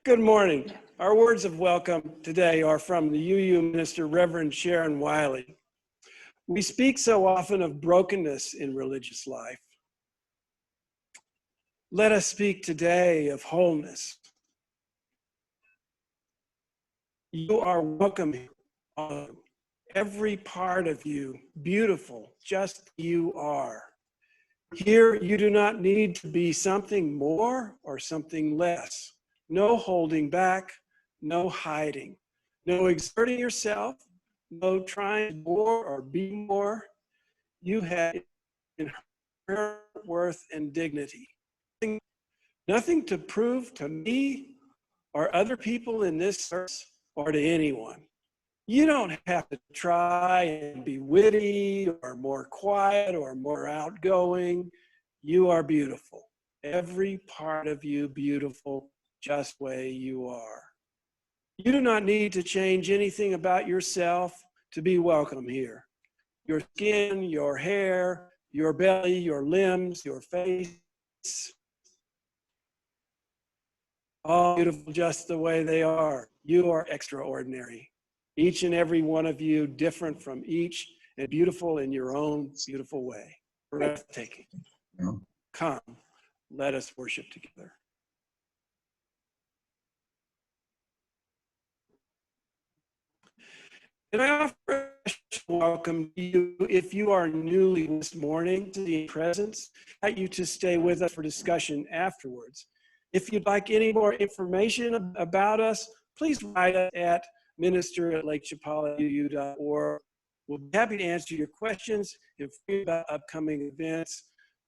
Good morning. Our words of welcome today are from the UU Minister, Reverend Sharon Wiley. We speak so often of brokenness in religious life. Let us speak today of wholeness. You are welcome here. Every part of you, beautiful, just you are. Here you do not need to be something more or something less. No holding back, no hiding, no exerting yourself, no trying more or be more. You have inherent worth and dignity. Nothing to prove to me or other people in this service or to anyone. You don't have to try and be witty or more quiet or more outgoing. You are beautiful. Every part of you beautiful, just the way you are. You do not need to change anything about yourself to be welcome here. Your skin, your hair, your belly, your limbs, your face, all beautiful just the way they are. You are extraordinary. Each and every one of you different from each and beautiful in your own beautiful way. Breathtaking. Come, let us worship together. And I offer a special welcome to you if you are newly this morning to the presence. I invite you to stay with us for discussion afterwards. If you'd like any more information about us, please write us at minister@lakechappelleu.org. We'll be happy to answer your questions and about upcoming events.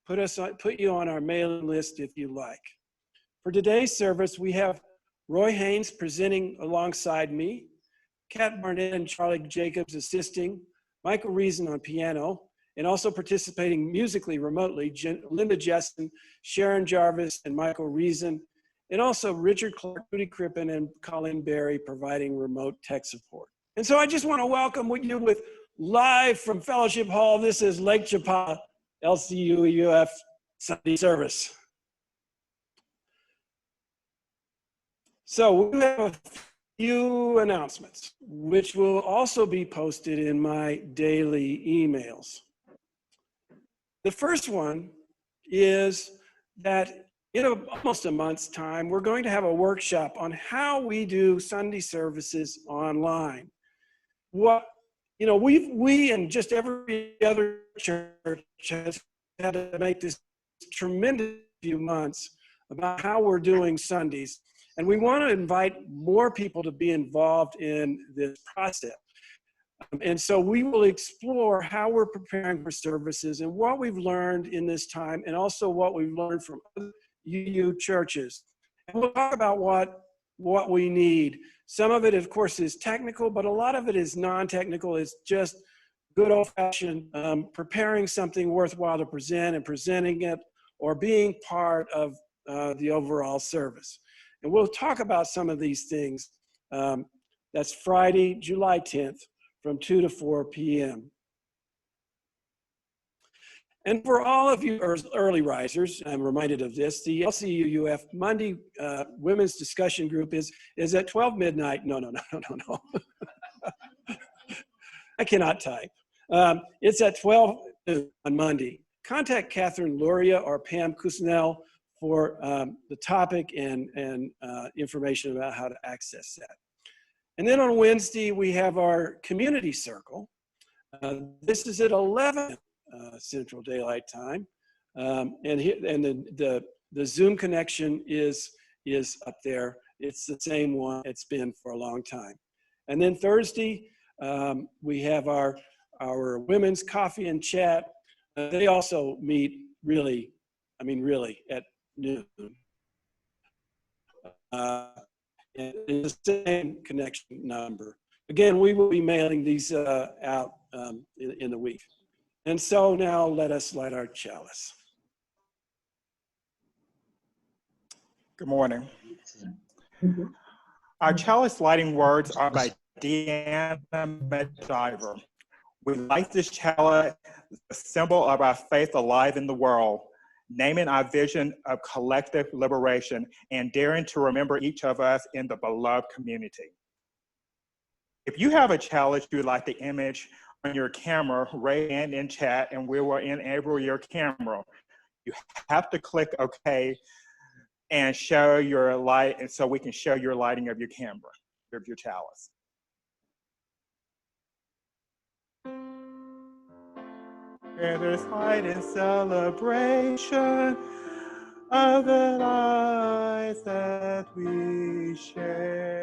Put you on our mailing list if you like. For today's service, we have Roy Haynes presenting alongside me, Kat Barnett and Charlie Jacobs assisting, Michael Reason on piano, and also participating musically remotely, Linda Jessen, Sharon Jarvis, and Michael Reason, and also Richard Clark, Rudy Crippen, and Colleen Berry providing remote tech support. And so I just want to welcome you with live from Fellowship Hall. This is Lake Chappelleu LCUUF Sunday service. So we have a few announcements, which will also be posted in my daily emails. The first one is that in almost a month's time, we're going to have a workshop on how we do Sunday services online. We and just every other church has had to make this tremendous few months about how we're doing Sundays. And we want to invite more people to be involved in this process. And so we will explore how we're preparing for services and what we've learned in this time, and also what we've learned from other UU churches. And we'll talk about what we need. Some of it, of course, is technical, but a lot of it is non-technical. It's just good old-fashioned preparing something worthwhile to present and presenting it, or being part of the overall service. And we'll talk about some of these things. That's Friday, July 10th, from 2 to 4 p.m. And for all of you early risers, I'm reminded of this, the LCUUF Monday Women's Discussion Group is at 12 midnight. No. I cannot type. It's at 12 on Monday. Contact Catherine Luria or Pam Kusnell for the topic and information about how to access that. And then on Wednesday, we have our community circle. This is at 11 Central Daylight Time. And the Zoom connection is up there. It's the same one it's been for a long time. And then Thursday, we have our women's coffee and chat. They also meet really at noon. And the same connection number. Again, we will be mailing these out in the week. And so now let us light our chalice. Good morning. Our chalice lighting words are by Deanna McIver. We light this chalice, the symbol of our faith alive in the world. naming our vision of collective liberation, and daring to remember each of us in the beloved community. If you have a challenge you'd like the image on your camera, raise hand in chat and we will enable your camera. You have to click OK and show your light, and so we can show your lighting of your camera, of your chalice. And there's light in celebration of the lives that we share.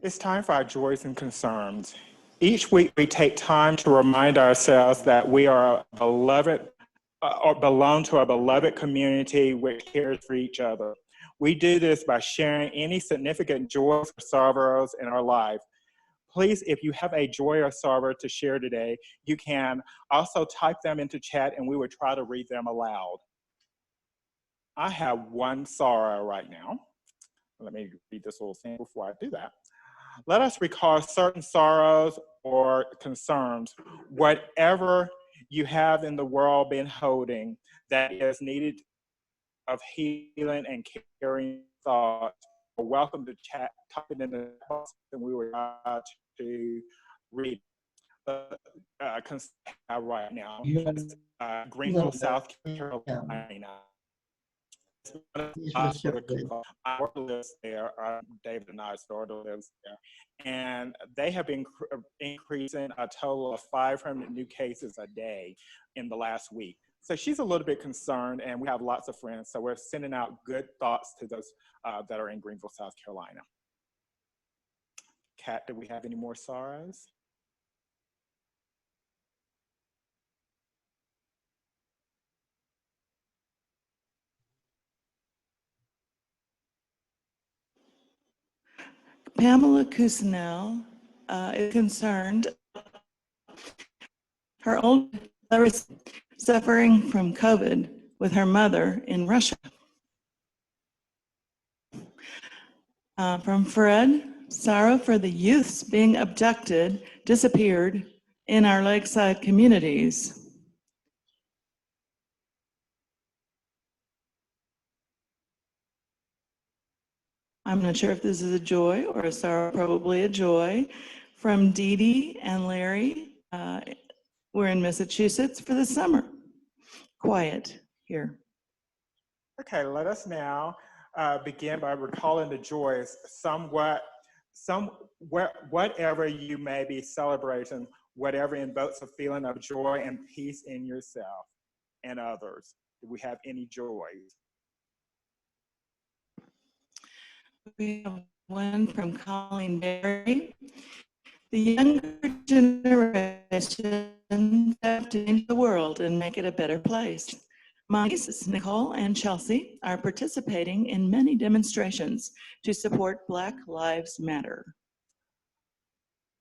It's time for our joys and concerns. Each week we take time to remind ourselves that we are beloved or belong to a beloved community which cares for each other. We do this by sharing any significant joys or sorrows in our life. Please, if you have a joy or sorrow to share today, you can also type them into chat and we will try to read them aloud. I have one sorrow right now. Let me read this little thing before I do that. Let us recall certain sorrows or concerns, whatever you have in the world been holding that is needed of healing and caring thoughts. Welcome to chat, type it in the box, and we will try to read right now. Greenville, South Carolina. Our lives there, David and I's daughter lives there, and they have been increasing a total of 500 new cases a day in the last week. So she's a little bit concerned, and we have lots of friends, so we're sending out good thoughts to those that are in Greenville, South Carolina. Kat, do we have any more sorrows? Pamela Cousinel is concerned. Her older brother is suffering from COVID with her mother in Russia. From Fred, sorrow for the youths being abducted, disappeared in our lakeside communities. I'm not sure if this is a joy or a sorrow, probably a joy. From Dee Dee and Larry, we're in Massachusetts for the summer. Quiet here. Okay, let us now begin by recalling the joys, whatever you may be celebrating, whatever invokes a feeling of joy and peace in yourself and others. Do we have any joys? We have one from Colleen Berry. The younger generation have to change the world and make it a better place. My nieces, Nicole and Chelsea, are participating in many demonstrations to support Black Lives Matter.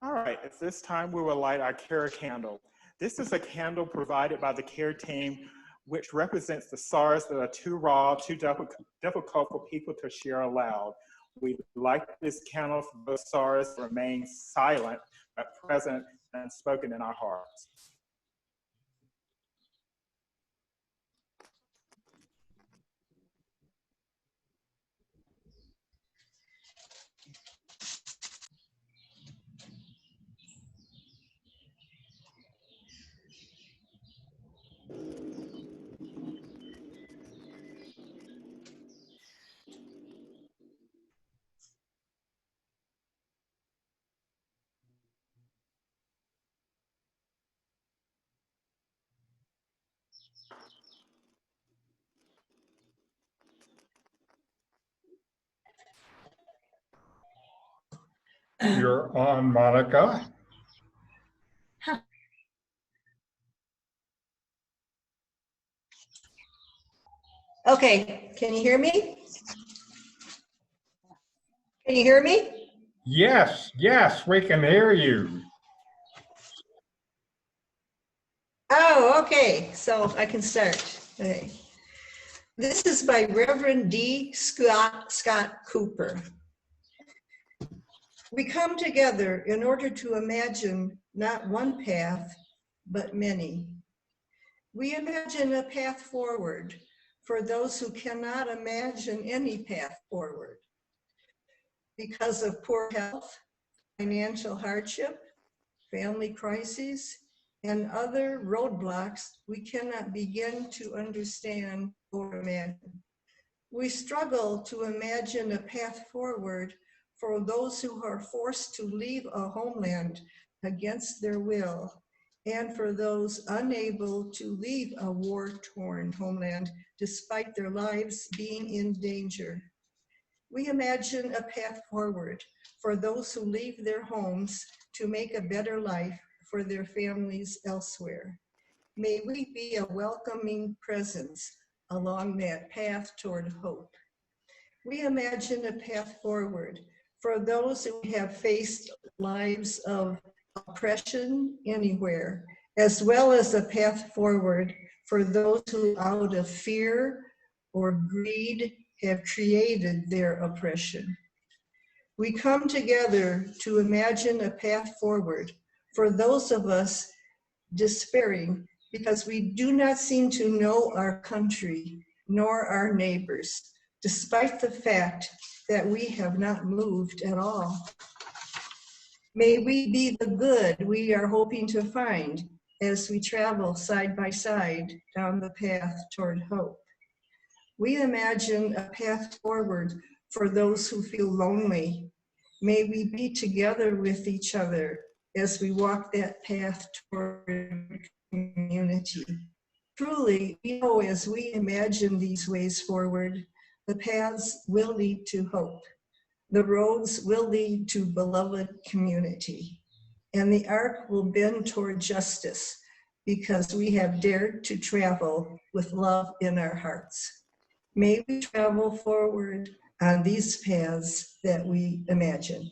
All right, at this time we will light our care candle. This is a candle provided by the care team, which represents the sorrows that are too raw, too difficult for people to share aloud. We light this candle for those sorrows to remain silent, but present and spoken in our hearts. You're on, Monica. Okay, can you hear me? Can you hear me? Yes, yes, we can hear you. Oh, okay, so I can start. Okay. This is by Reverend D. Scott Cooper. We come together in order to imagine not one path, but many. We imagine a path forward for those who cannot imagine any path forward because of poor health, financial hardship, family crises, and other roadblocks we cannot begin to understand or imagine. We struggle to imagine a path forward for those who are forced to leave a homeland against their will, and for those unable to leave a war-torn homeland despite their lives being in danger. We imagine a path forward for those who leave their homes to make a better life for their families elsewhere. May we be a welcoming presence along that path toward hope. We imagine a path forward for those who have faced lives of oppression anywhere, as well as a path forward for those who out of fear or greed have created their oppression. We come together to imagine a path forward for those of us despairing because we do not seem to know our country nor our neighbors, despite the fact that we have not moved at all. May we be the good we are hoping to find as we travel side by side down the path toward hope. We imagine a path forward for those who feel lonely. May we be together with each other as we walk that path toward community. Truly, we know as we imagine these ways forward, the paths will lead to hope. The roads will lead to beloved community. And the arc will bend toward justice because we have dared to travel with love in our hearts. May we travel forward on these paths that we imagine.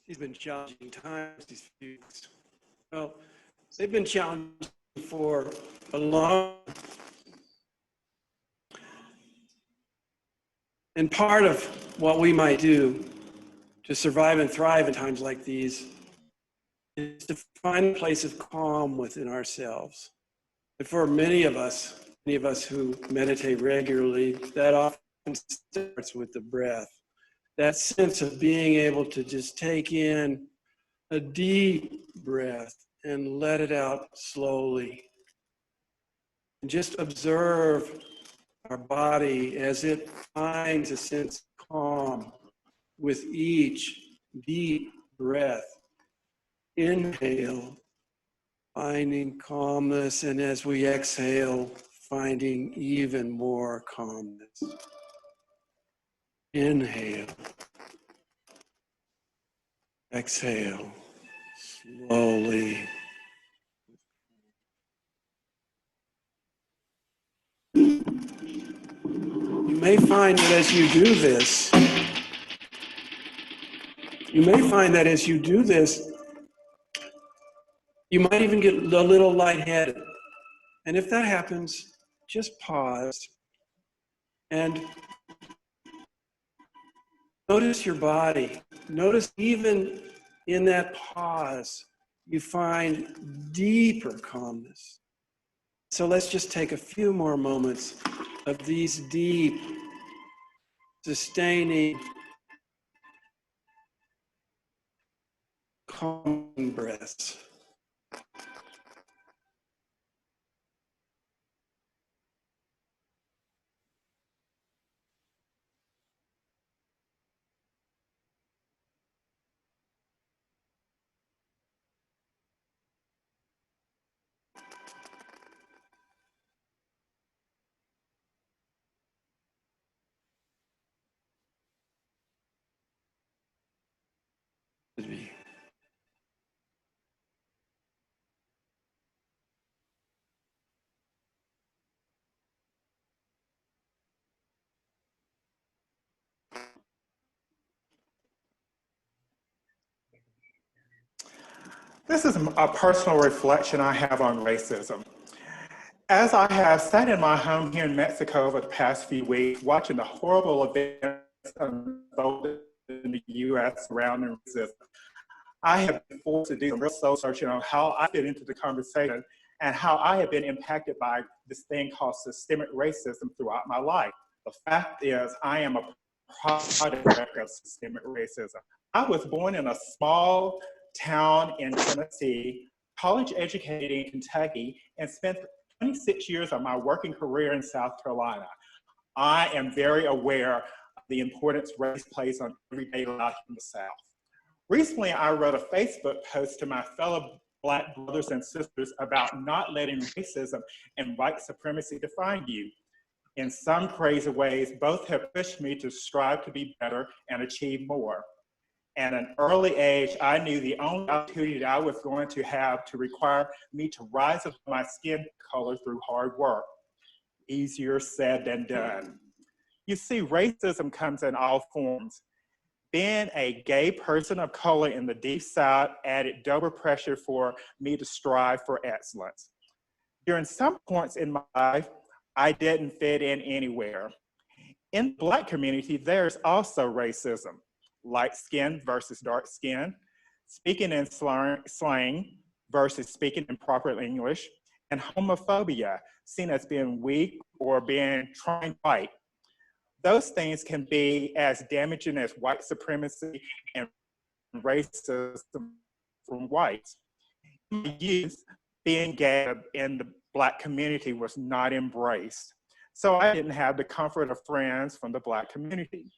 These have been challenging times, these few weeks. Well, they've been challenging for a long time. And part of what we might do to survive and thrive in times like these is to find a place of calm within ourselves. And for many of us who meditate regularly, that often starts with the breath. That sense of being able to just take in a deep breath and let it out slowly. And just observe our body as it finds a sense of calm with each deep breath. Inhale, finding calmness, and as we exhale, finding even more calmness. Inhale, exhale, slowly. You may find that as you do this, you might even get a little lightheaded. And if that happens, just pause and notice your body. Notice even in that pause, you find deeper calmness. So let's just take a few more moments of these deep, sustaining, calming breaths. me. This is a personal reflection I have on racism. As I have sat in my home here in Mexico over the past few weeks, watching the horrible events unfold in the U.S. surrounding racism, I have been forced to do some real soul searching on how I fit into the conversation and how I have been impacted by this thing called systemic racism throughout my life. The fact is, I am a product of systemic racism. I was born in a small town in Tennessee, college educated in Kentucky, and spent 26 years of my working career in South Carolina. I am very aware of the importance race plays on everyday life in the South. Recently, I wrote a Facebook post to my fellow Black brothers and sisters about not letting racism and white supremacy define you. In some crazy ways, both have pushed me to strive to be better and achieve more. At an early age, I knew the only opportunity that I was going to have to require me to rise above my skin color through hard work. Easier said than done. You see, racism comes in all forms. Being a gay person of color in the Deep South added double pressure for me to strive for excellence. During some points in my life, I didn't fit in anywhere. In the Black community, there's also racism. Light skin versus dark skin, speaking in slang versus speaking in proper English, and homophobia, seen as being weak or being trying white. Those things can be as damaging as white supremacy and racism from whites. In my youth, being gay in the Black community was not embraced. So I didn't have the comfort of friends from the Black community.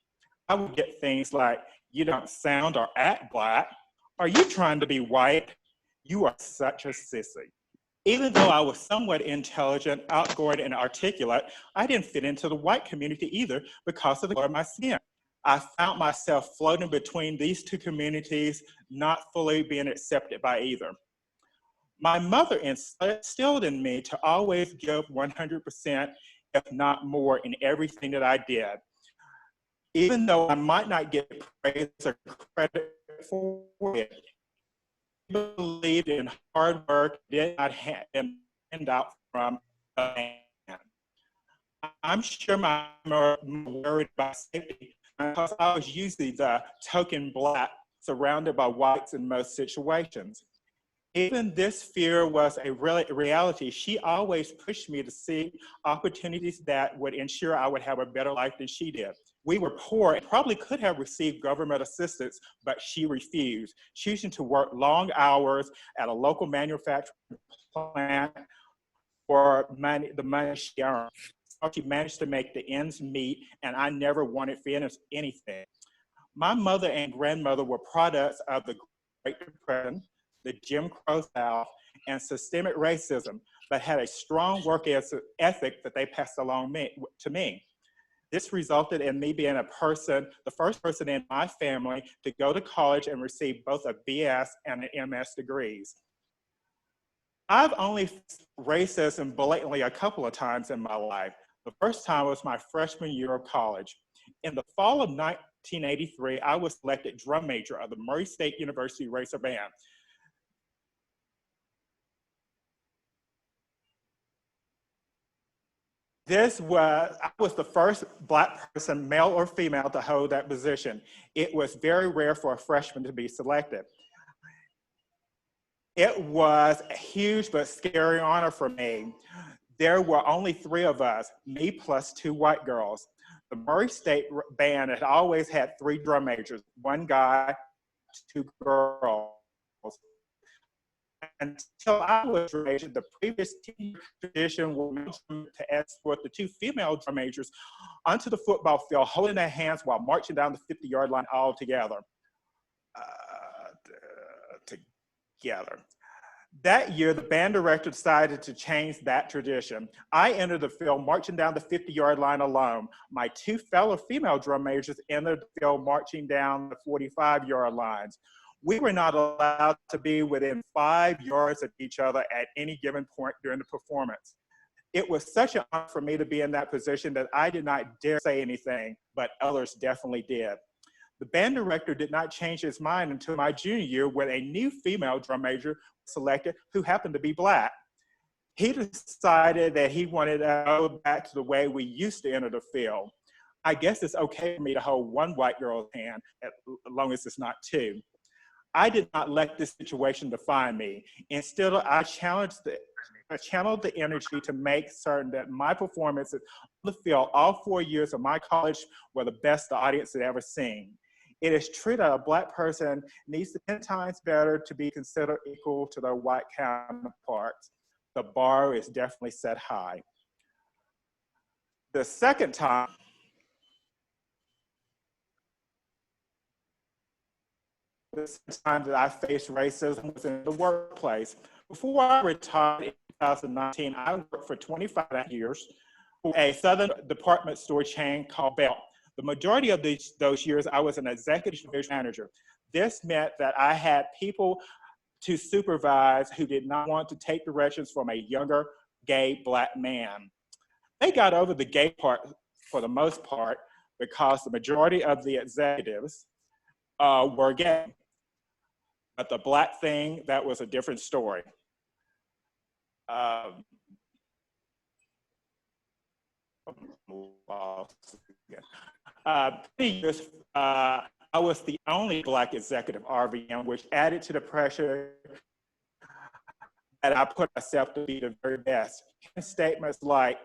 I would get things like, "You don't sound or act Black. Are you trying to be white? You are such a sissy." Even though I was somewhat intelligent, outgoing, and articulate, I didn't fit into the white community either because of the color of my skin. I found myself floating between these two communities, not fully being accepted by either. My mother instilled in me to always give 100%, if not more, in everything that I did. Even though I might not get praise or credit for it, I believed in hard work, did not hand out from a man. I'm sure my mother was worried about safety because I was usually the token Black surrounded by whites in most situations. Even this fear was a reality. She always pushed me to seek opportunities that would ensure I would have a better life than she did. We were poor and probably could have received government assistance, but she refused, choosing to work long hours at a local manufacturing plant for the money she earned. So she managed to make the ends meet, and I never wanted for anything. My mother and grandmother were products of the Great Depression, the Jim Crow South, and systemic racism, but had a strong work ethic that they passed along to me. This resulted in me being the first person in my family to go to college and receive both a BS and an MS degrees. I've only faced racism blatantly a couple of times in my life. The first time was my freshman year of college. In the fall of 1983, I was selected drum major of the Murray State University Racer Band. I was the first Black person, male or female, to hold that position. It was very rare for a freshman to be selected. It was a huge but scary honor for me. There were only 3 of us, me plus 2 white girls. The Murray State Band had always had 3 drum majors, 1 guy, 2 girls. Until I was drum major, the previous team tradition was to escort the 2 female drum majors onto the football field, holding their hands while marching down the 50-yard line all together. That year, the band director decided to change that tradition. I entered the field marching down the 50-yard line alone. My 2 fellow female drum majors entered the field marching down the 45-yard lines. We were not allowed to be within 5 yards of each other at any given point during the performance. It was such an honor for me to be in that position that I did not dare say anything, but others definitely did. The band director did not change his mind until my junior year when a new female drum major was selected who happened to be Black. He decided that he wanted to go back to the way we used to enter the field. I guess it's okay for me to hold one white girl's hand as long as it's not two. I did not let this situation define me. Instead, I channeled the energy to make certain that my performances on the field all 4 years of my college were the best the audience had ever seen. It is true that a Black person needs to 10 times better to be considered equal to their white counterparts. The bar is definitely set high. The second time that I faced racism was in the workplace. Before I retired in 2019, I worked for 25 years for a Southern department store chain called Bell. The majority of those years, I was an executive division manager. This meant that I had people to supervise who did not want to take directions from a younger gay Black man. They got over the gay part for the most part because the majority of the executives were gay. But the Black thing, that was a different story. I was the only Black executive RVM, which added to the pressure that I put myself to be the very best. Statements like,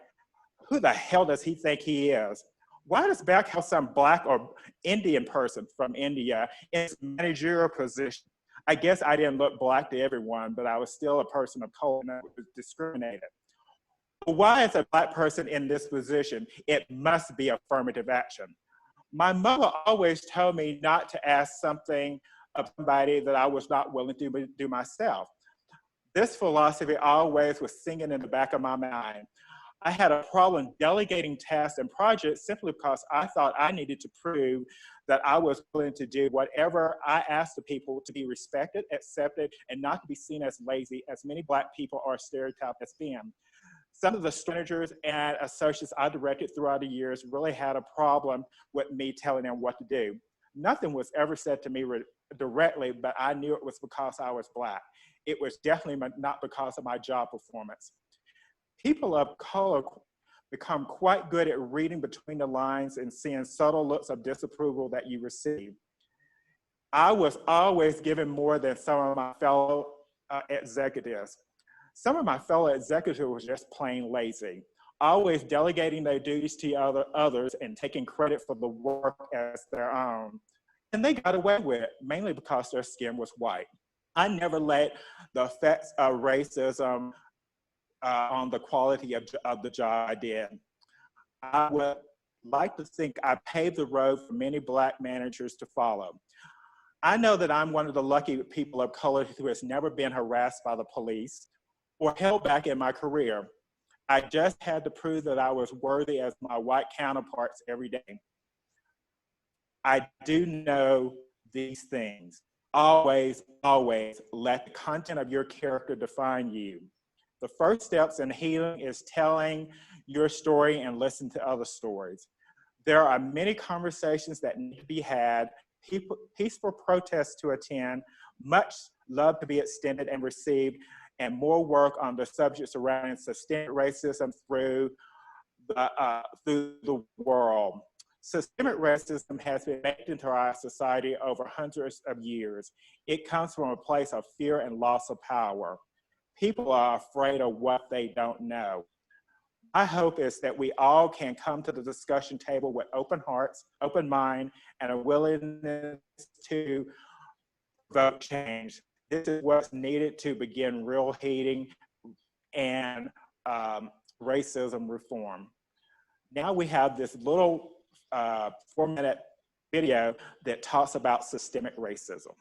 who the hell does he think he is? Why does Beck have some Black or Indian person from India in his managerial position? I guess I didn't look Black to everyone, but I was still a person of color and I was discriminated. But why is a Black person in this position? It must be affirmative action. My mother always told me not to ask something of somebody that I was not willing to do myself. This philosophy always was singing in the back of my mind. I had a problem delegating tasks and projects simply because I thought I needed to prove that I was willing to do whatever I asked the people to be respected, accepted, and not to be seen as lazy, as many Black people are stereotyped as being. Some of the managers and associates I directed throughout the years really had a problem with me telling them what to do. Nothing was ever said to me directly, but I knew it was because I was Black. It was definitely not because of my job performance. People of color become quite good at reading between the lines and seeing subtle looks of disapproval that you receive. I was always given more than some of my fellow executives. Some of my fellow executives were just plain lazy, always delegating their duties to others and taking credit for the work as their own. And they got away with it, mainly because their skin was white. I never let the effects of racism on the quality of the job I did. I would like to think I paved the road for many Black managers to follow. I know that I'm one of the lucky people of color who has never been harassed by the police or held back in my career. I just had to prove that I was worthy as my white counterparts every day. I do know these things. Always, always let the content of your character define you. The first steps in healing is telling your story and listen to other stories. There are many conversations that need to be had, peaceful protests to attend, much love to be extended and received, and more work on the subjects surrounding systemic racism through the world. Systemic racism has been baked into our society over hundreds of years. It comes from a place of fear and loss of power. People are afraid of what they don't know. My hope is that we all can come to the discussion table with open hearts, open mind, and a willingness to vote change. This is what's needed to begin real healing and racism reform. Now we have this little 4-minute video that talks about systemic racism.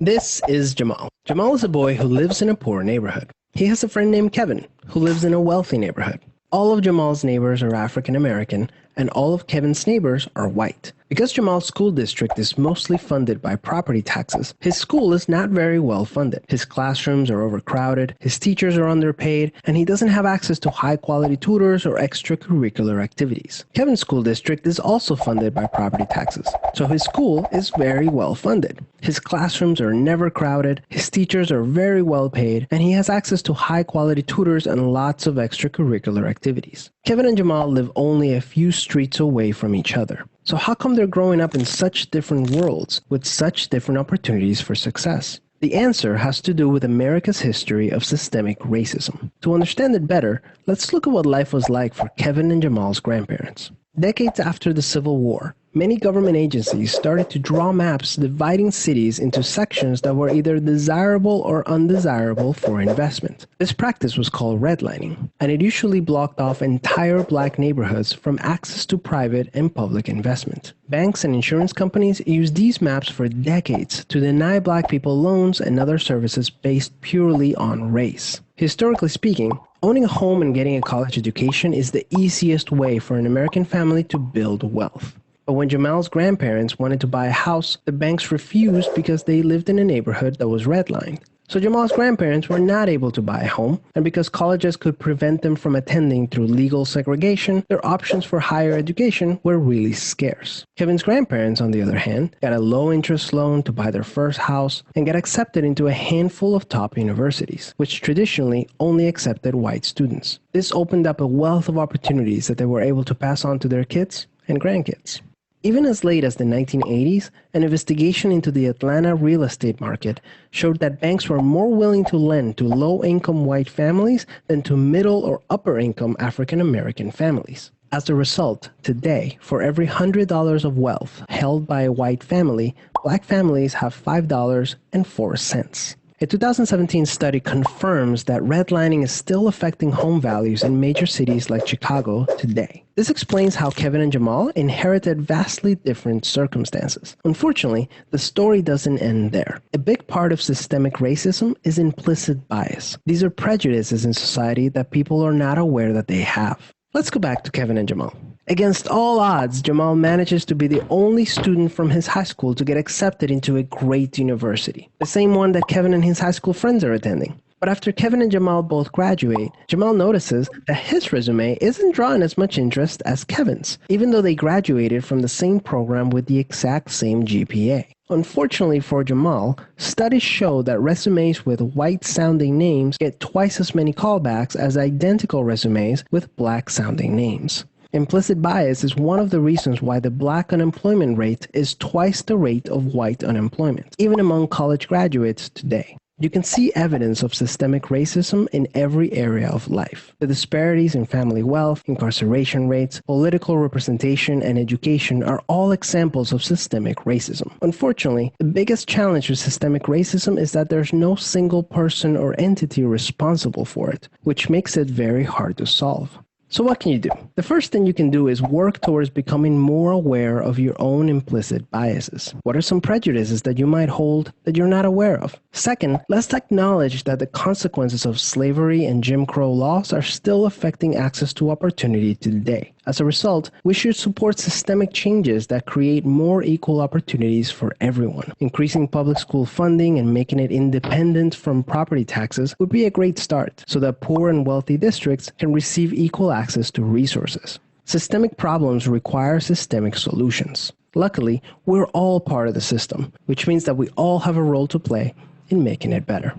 This is Jamal. Jamal is a boy who lives in a poor neighborhood. He has a friend named Kevin, who lives in a wealthy neighborhood. All of Jamal's neighbors are African American, and all of Kevin's neighbors are white. Because Jamal's school district is mostly funded by property taxes, his school is not very well funded. His classrooms are overcrowded, his teachers are underpaid, and he doesn't have access to high-quality tutors or extracurricular activities. Kevin's school district is also funded by property taxes, so his school is very well funded. His classrooms are never crowded, his teachers are very well paid, and he has access to high-quality tutors and lots of extracurricular activities. Kevin and Jamal live only a few streets away from each other. So how come they're growing up in such different worlds with such different opportunities for success? The answer has to do with America's history of systemic racism. To understand it better, let's look at what life was like for Kevin and Jamal's grandparents. Decades after the Civil War, many government agencies started to draw maps dividing cities into sections that were either desirable or undesirable for investment. This practice was called redlining, and it usually blocked off entire black neighborhoods from access to private and public investment. Banks and insurance companies used these maps for decades to deny black people loans and other services based purely on race. Historically speaking, owning a home and getting a college education is the easiest way for an American family to build wealth. But when Jamal's grandparents wanted to buy a house, the banks refused because they lived in a neighborhood that was redlined. So Jamal's grandparents were not able to buy a home, and because colleges could prevent them from attending through legal segregation, their options for higher education were really scarce. Kevin's grandparents, on the other hand, got a low-interest loan to buy their first house and got accepted into a handful of top universities, which traditionally only accepted white students. This opened up a wealth of opportunities that they were able to pass on to their kids and grandkids. Even as late as the 1980s, an investigation into the Atlanta real estate market showed that banks were more willing to lend to low-income white families than to middle or upper-income African-American families. As a result, today, for every $100 of wealth held by a white family, black families have $5.04. A 2017 study confirms that redlining is still affecting home values in major cities like Chicago today. This explains how Kevin and Jamal inherited vastly different circumstances. Unfortunately, the story doesn't end there. A big part of systemic racism is implicit bias. These are prejudices in society that people are not aware that they have. Let's go back to Kevin and Jamal. Against all odds, Jamal manages to be the only student from his high school to get accepted into a great university, the same one that Kevin and his high school friends are attending. But after Kevin and Jamal both graduate, Jamal notices that his resume isn't drawing as much interest as Kevin's, even though they graduated from the same program with the exact same GPA. Unfortunately for Jamal, studies show that resumes with white-sounding names get twice as many callbacks as identical resumes with black-sounding names. Implicit bias is one of the reasons why the black unemployment rate is twice the rate of white unemployment, even among college graduates today. You can see evidence of systemic racism in every area of life. The disparities in family wealth, incarceration rates, political representation, and education are all examples of systemic racism. Unfortunately, the biggest challenge with systemic racism is that there's no single person or entity responsible for it, which makes it very hard to solve. So what can you do? The first thing you can do is work towards becoming more aware of your own implicit biases. What are some prejudices that you might hold that you're not aware of? Second, let's acknowledge that the consequences of slavery and Jim Crow laws are still affecting access to opportunity today. As a result, we should support systemic changes that create more equal opportunities for everyone. Increasing public school funding and making it independent from property taxes would be a great start, so that poor and wealthy districts can receive equal access to resources. Systemic problems require systemic solutions. Luckily, we're all part of the system, which means that we all have a role to play in making it better.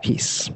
Peace.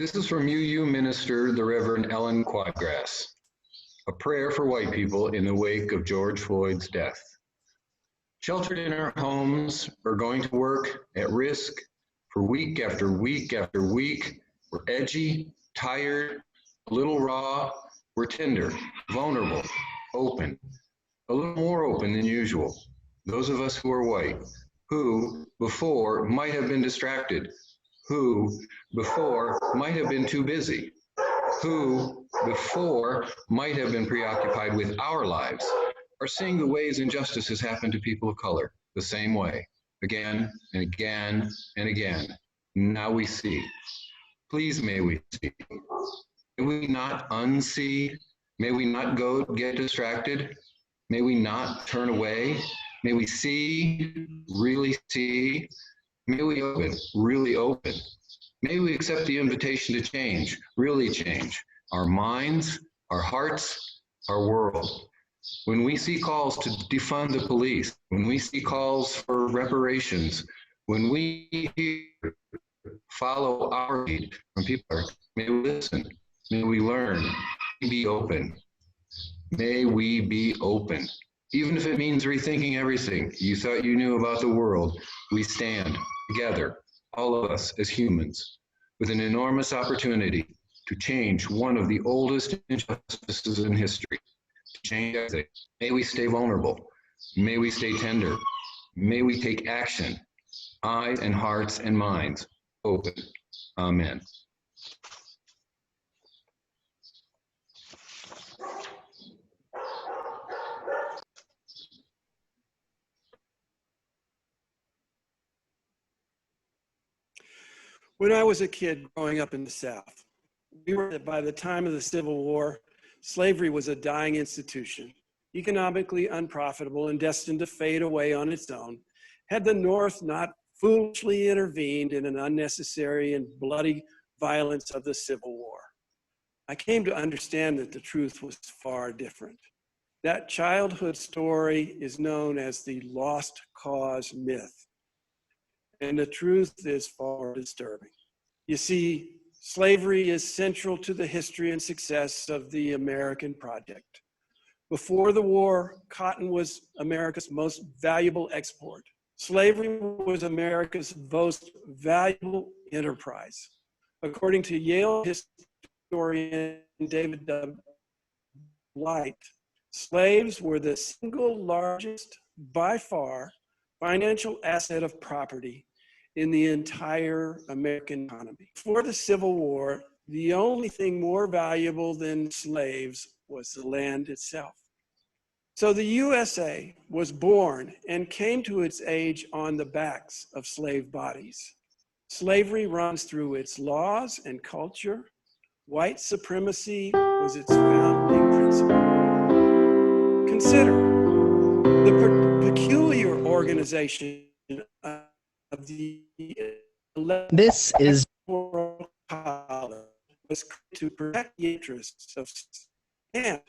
This is from UU Minister, the Reverend Ellen Quadgrass. A prayer for white people in the wake of George Floyd's death. Sheltered in our homes or going to work at risk for week after week after week, we're edgy, tired, a little raw, we're tender, vulnerable, open, a little more open than usual. Those of us who are white, who before might have been distracted, who before might have been too busy, who before might have been preoccupied with our lives, are seeing the ways injustices happen to people of color the same way, again and again and again. Now we see. Please may we see. May we not unsee. May we not go get distracted. May we not turn away. May we see, really see. May we open, really open. May we accept the invitation to change, really change our minds, our hearts, our world. When we see calls to defund the police, when we see calls for reparations, when we hear, follow our lead from people, may we listen, may we learn, may we be open. May we be open. Even if it means rethinking everything you thought you knew about the world, we stand together, all of us as humans, with an enormous opportunity to change one of the oldest injustices in history, to change everything. May we stay vulnerable. May we stay tender. May we take action, eyes and hearts and minds open. Amen. When I was a kid growing up in the South, we were, by the time of the Civil War, slavery was a dying institution, economically unprofitable and destined to fade away on its own, had the North not foolishly intervened in an unnecessary and bloody violence of the Civil War. I came to understand that the truth was far different. That childhood story is known as the lost cause myth. And the truth is far disturbing. You see, slavery is central to the history and success of the American project. Before the war, cotton was America's most valuable export. Slavery was America's most valuable enterprise. According to Yale historian David W. White, slaves were the single largest, by far, financial asset of property in the entire American economy. Before the Civil War, the only thing more valuable than slaves was the land itself. So the USA was born and came to its age on the backs of slave bodies. Slavery runs through its laws and culture. White supremacy was its founding principle. Consider the peculiar organization of the This is Electoral College was to protect the interests of, and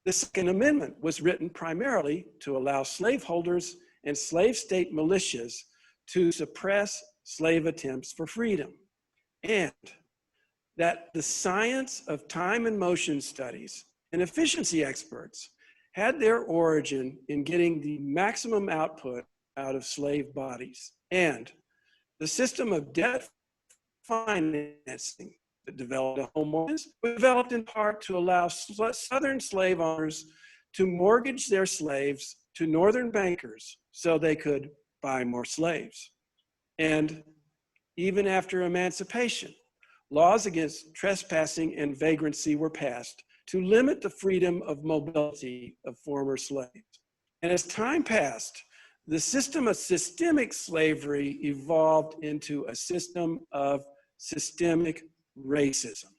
the Second Amendment was written primarily to allow slaveholders and slave state militias to suppress slave attempts for freedom, and that the science of time and motion studies and efficiency experts had their origin in getting the maximum output out of slave bodies. And the system of debt financing that developed at home was developed in part to allow Southern slave owners to mortgage their slaves to Northern bankers so they could buy more slaves. And even after emancipation, laws against trespassing and vagrancy were passed to limit the freedom of mobility of former slaves. And as time passed, the system of systemic slavery evolved into a system of systemic racism.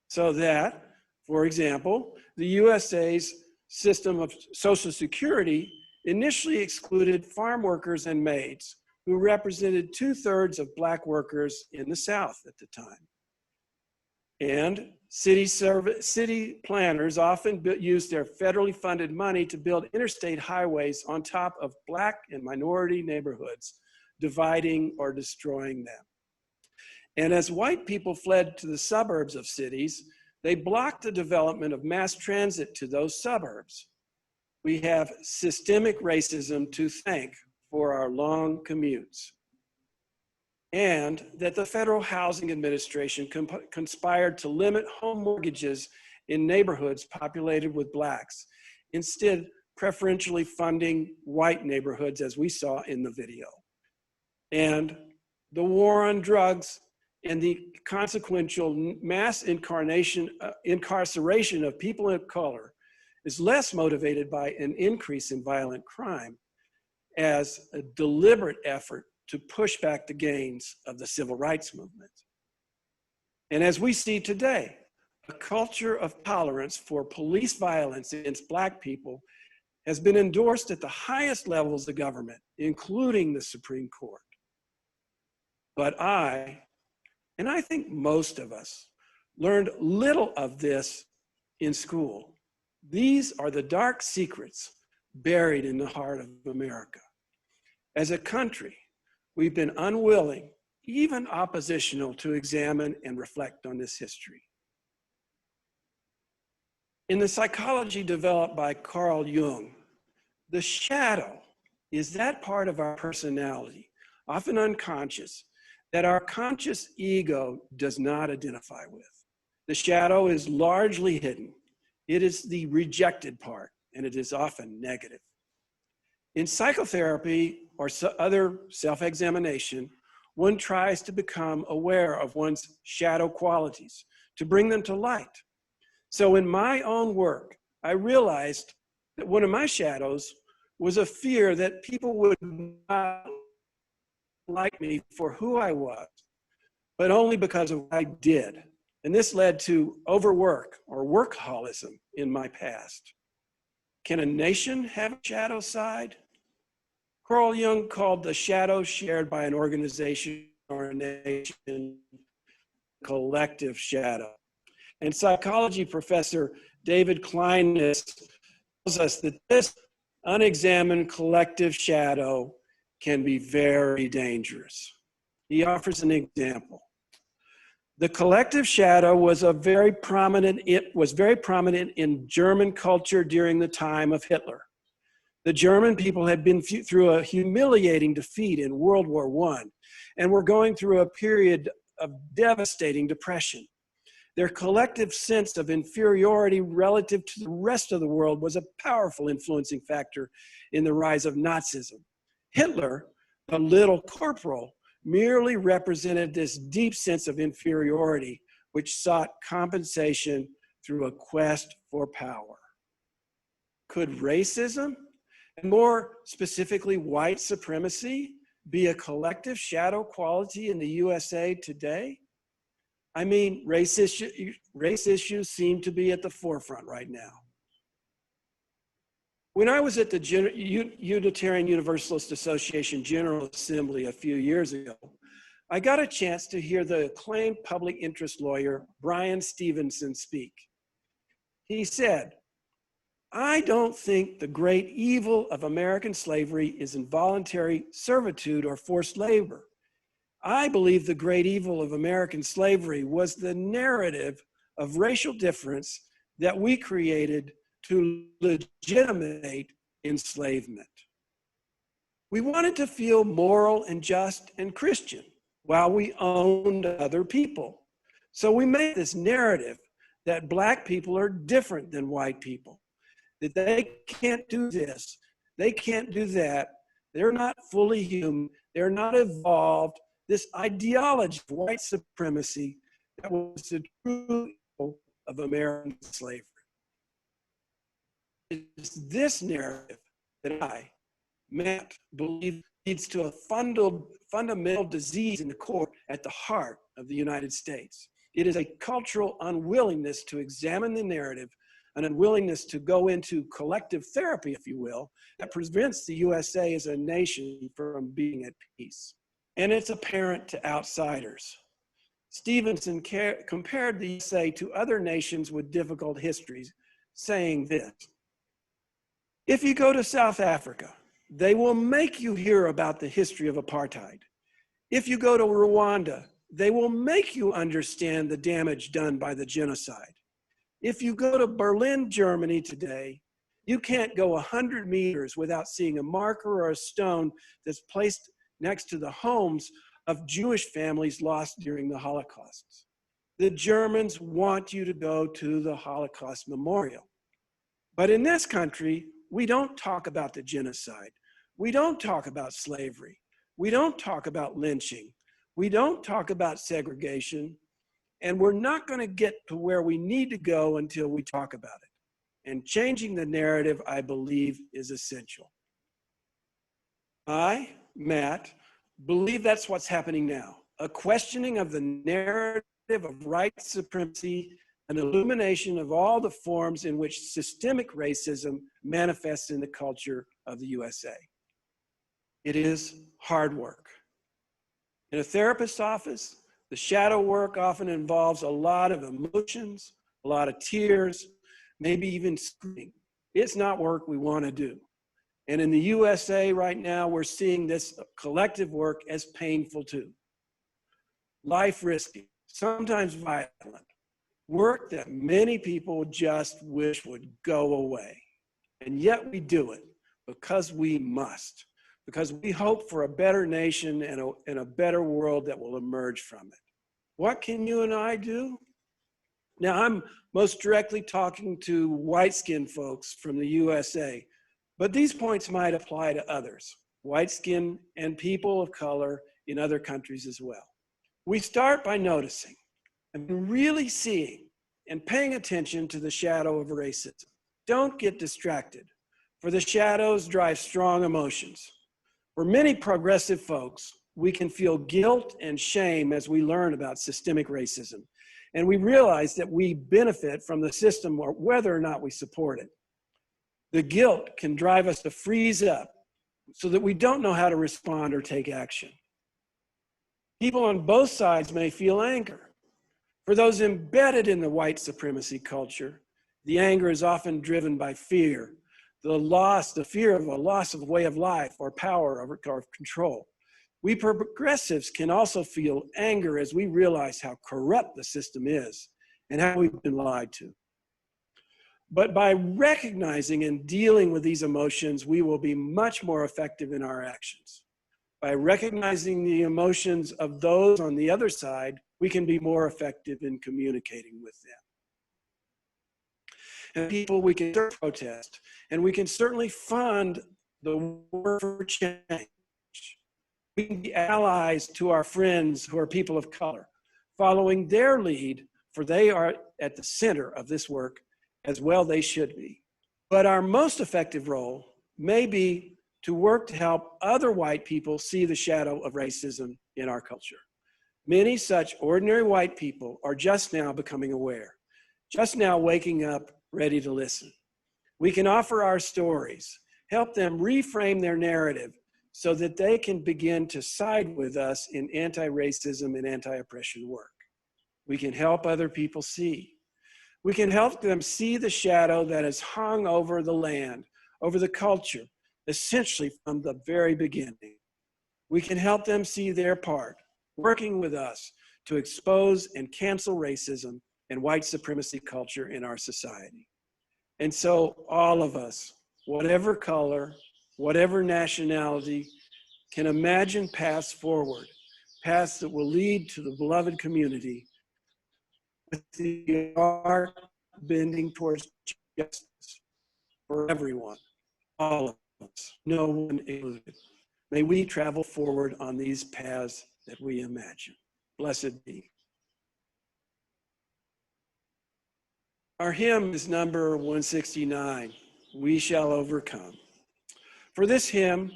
So that, for example, the USA's system of Social Security initially excluded farm workers and maids, who represented 2/3 of Black workers in the South at the time. And city planners often used their federally funded money to build interstate highways on top of Black and minority neighborhoods, dividing or destroying them. And as white people fled to the suburbs of cities, they blocked the development of mass transit to those suburbs. We have systemic racism to thank for our long commutes. And that the Federal Housing Administration conspired to limit home mortgages in neighborhoods populated with Blacks, instead preferentially funding white neighborhoods, as we saw in the video. And the war on drugs and the consequential mass incarceration of people of color is less motivated by an increase in violent crime as a deliberate effort to push back the gains of the civil rights movement. And as we see today, a culture of tolerance for police violence against Black people has been endorsed at the highest levels of government, including the Supreme Court. But I, and I think most of us, learned little of this in school. These are the dark secrets buried in the heart of America. As a country, we've been unwilling, even oppositional, to examine and reflect on this history. In the psychology developed by Carl Jung, the shadow is that part of our personality, often unconscious, that our conscious ego does not identify with. The shadow is largely hidden. It is the rejected part, and it is often negative. In psychotherapy or other self-examination, one tries to become aware of one's shadow qualities, to bring them to light. So in my own work, I realized that one of my shadows was a fear that people would not like me for who I was, but only because of what I did. And this led to overwork or workaholism in my past. Can a nation have a shadow side? Carl Jung called the shadow shared by an organization or a nation collective shadow. And psychology professor David Kleines tells us that this unexamined collective shadow can be very dangerous. He offers an example. The collective shadow was very prominent in German culture during the time of Hitler. The German people had been through a humiliating defeat in World War I and were going through a period of devastating depression. Their collective sense of inferiority relative to the rest of the world was a powerful influencing factor in the rise of Nazism. Hitler, the little corporal, merely represented this deep sense of inferiority, which sought compensation through a quest for power. Could racism, and more specifically white supremacy, be a collective shadow quality in the USA today? I mean, race issues seem to be at the forefront right now. When I was at the Unitarian Universalist Association General Assembly a few years ago, I got a chance to hear the acclaimed public interest lawyer, Brian Stevenson, speak. He said, "I don't think the great evil of American slavery is involuntary servitude or forced labor. I believe the great evil of American slavery was the narrative of racial difference that we created to legitimate enslavement. We wanted to feel moral and just and Christian while we owned other people. So we made this narrative that Black people are different than white people, that they can't do this, they can't do that, they're not fully human, they're not evolved. This ideology of white supremacy that was the true evil of American slavery. It's this narrative that I, Matt, believe leads to a fundamental disease in the core at the heart of the United States. It is a cultural unwillingness to examine the narrative, an unwillingness to go into collective therapy, if you will, that prevents the USA as a nation from being at peace. And it's apparent to outsiders. Stevenson compared the USA to other nations with difficult histories, saying this: if you go to South Africa, they will make you hear about the history of apartheid. If you go to Rwanda, They will make you understand the damage done by the genocide. If you go to Berlin, Germany today, you can't go 100 meters without seeing a marker or a stone that's placed next to the homes of Jewish families lost during the Holocaust. The Germans want you to go to the Holocaust Memorial. But in this country, we don't talk about the genocide. We don't talk about slavery. We don't talk about lynching. We don't talk about segregation. And we're not going to get to where we need to go until we talk about it. And changing the narrative, I believe, is essential. I, Matt, believe that's what's happening now. A questioning of the narrative of white supremacy, an illumination of all the forms in which systemic racism manifests in the culture of the USA. It is hard work. In a therapist's office, the shadow work often involves a lot of emotions, a lot of tears, maybe even screaming. It's not work we want to do. And in the USA right now, we're seeing this collective work as painful too. Life-risking, sometimes violent, work that many people just wish would go away. And yet we do it because we must, because we hope for a better nation and a better world that will emerge from it. What can you and I do? Now, I'm most directly talking to white-skinned folks from the USA, but these points might apply to others, white-skinned and people of color in other countries as well. We start by noticing and really seeing and paying attention to the shadow of racism. Don't get distracted, for the shadows drive strong emotions. For many progressive folks, we can feel guilt and shame as we learn about systemic racism, and we realize that we benefit from the system or whether or not we support it. The guilt can drive us to freeze up so that we don't know how to respond or take action. People on both sides may feel anger. For those embedded in the white supremacy culture, the anger is often driven by fear, the fear of a loss of way of life or power or control. We progressives can also feel anger as we realize how corrupt the system is and how we've been lied to. But by recognizing and dealing with these emotions, we will be much more effective in our actions. By recognizing the emotions of those on the other side, we can be more effective in communicating with them. And people, we can protest, and we can certainly fund the work for change. We can be allies to our friends who are people of color, following their lead, for they are at the center of this work, as well they should be. But our most effective role may be to work to help other white people see the shadow of racism in our culture. Many such ordinary white people are just now becoming aware, just now waking up, ready to listen. We can offer our stories, help them reframe their narrative so that they can begin to side with us in anti-racism and anti-oppression work. We can help other people see. We can help them see the shadow that has hung over the land, over the culture, essentially from the very beginning. We can help them see their part, working with us to expose and cancel racism and white supremacy culture in our society. And so all of us, whatever color, whatever nationality, can imagine paths forward, paths that will lead to the beloved community with the arc bending towards justice for everyone, all of us, no one included. May we travel forward on these paths that we imagine. Blessed be. Our hymn is number 169, We Shall Overcome. For this hymn,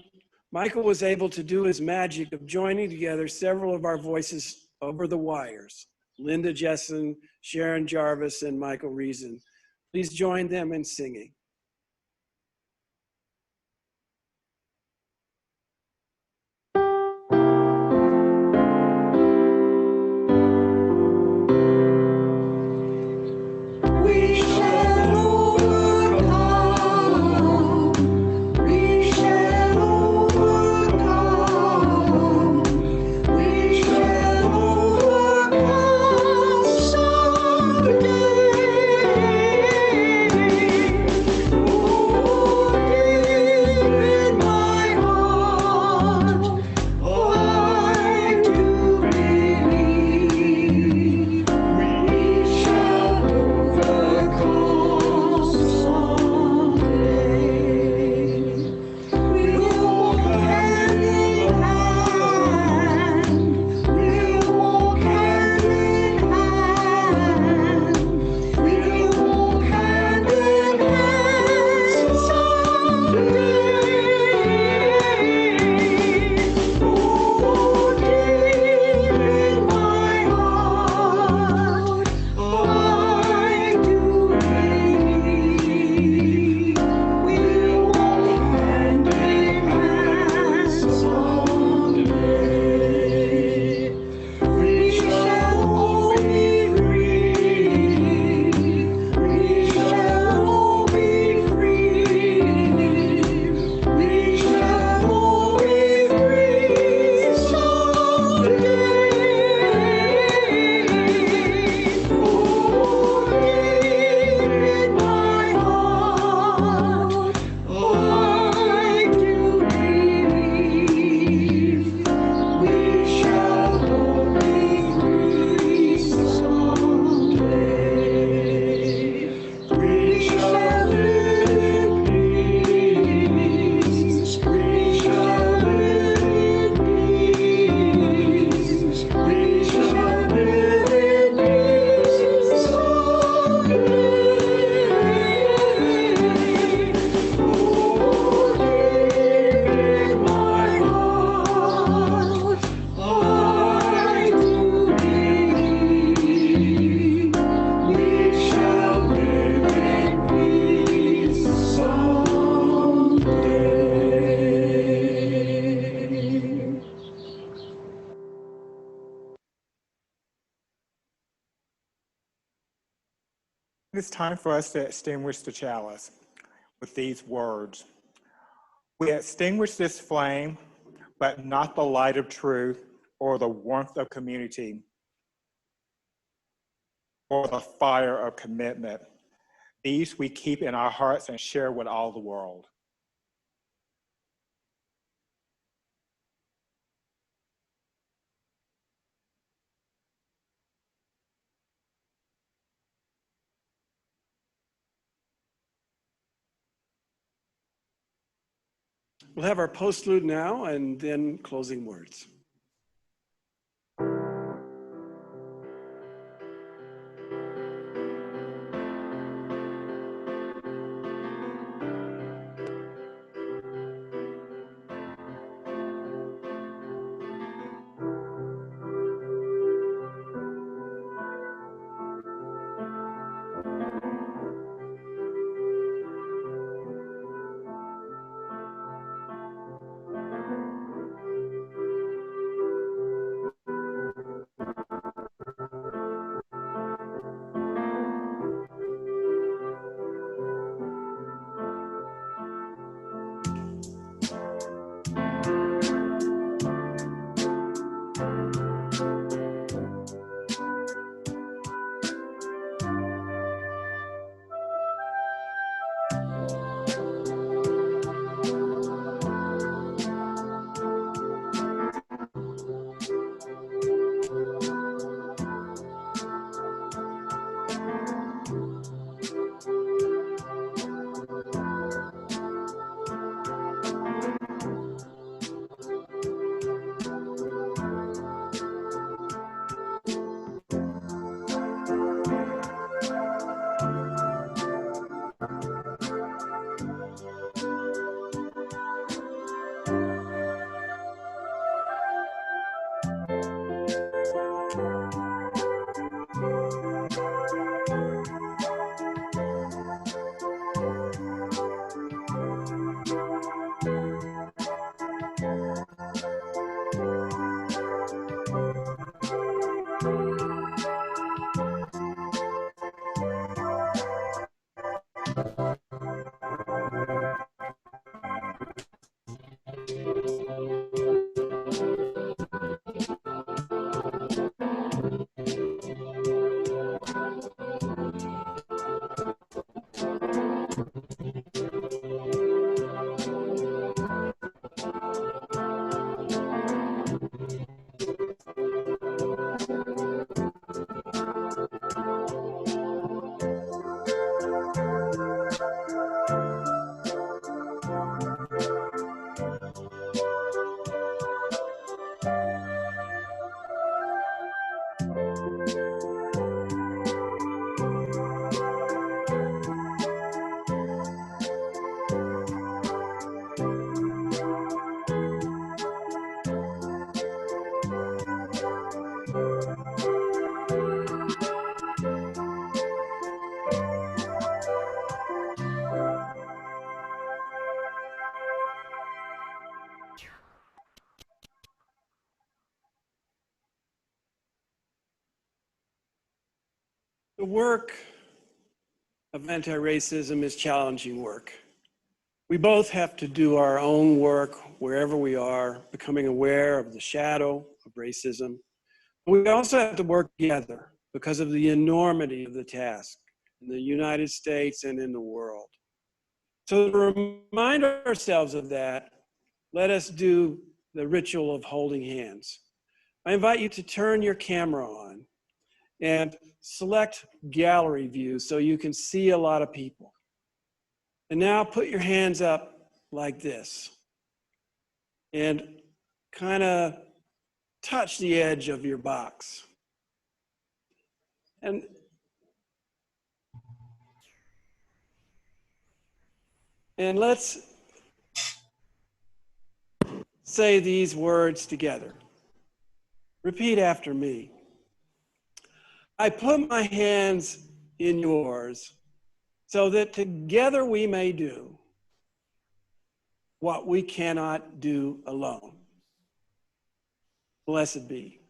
Michael was able to do his magic of joining together several of our voices over the wires, Linda Jessen, Sharon Jarvis, and Michael Reason. Please join them in singing. We shall overcome. It's time for us to extinguish the chalice with these words. We extinguish this flame, but not the light of truth or the warmth of community or the fire of commitment. These we keep in our hearts and share with all the world. We'll have our postlude now and then closing words. The work of anti-racism is challenging work. We both have to do our own work wherever we are, becoming aware of the shadow of racism. We also have to work together because of the enormity of the task in the United States and in the world. So to remind ourselves of that, let us do the ritual of holding hands. I invite you to turn your camera on and select gallery view so you can see a lot of people. And now put your hands up like this and kind of touch the edge of your box. And let's say these words together. Repeat after me. I put my hands in yours so that together we may do what we cannot do alone. Blessed be.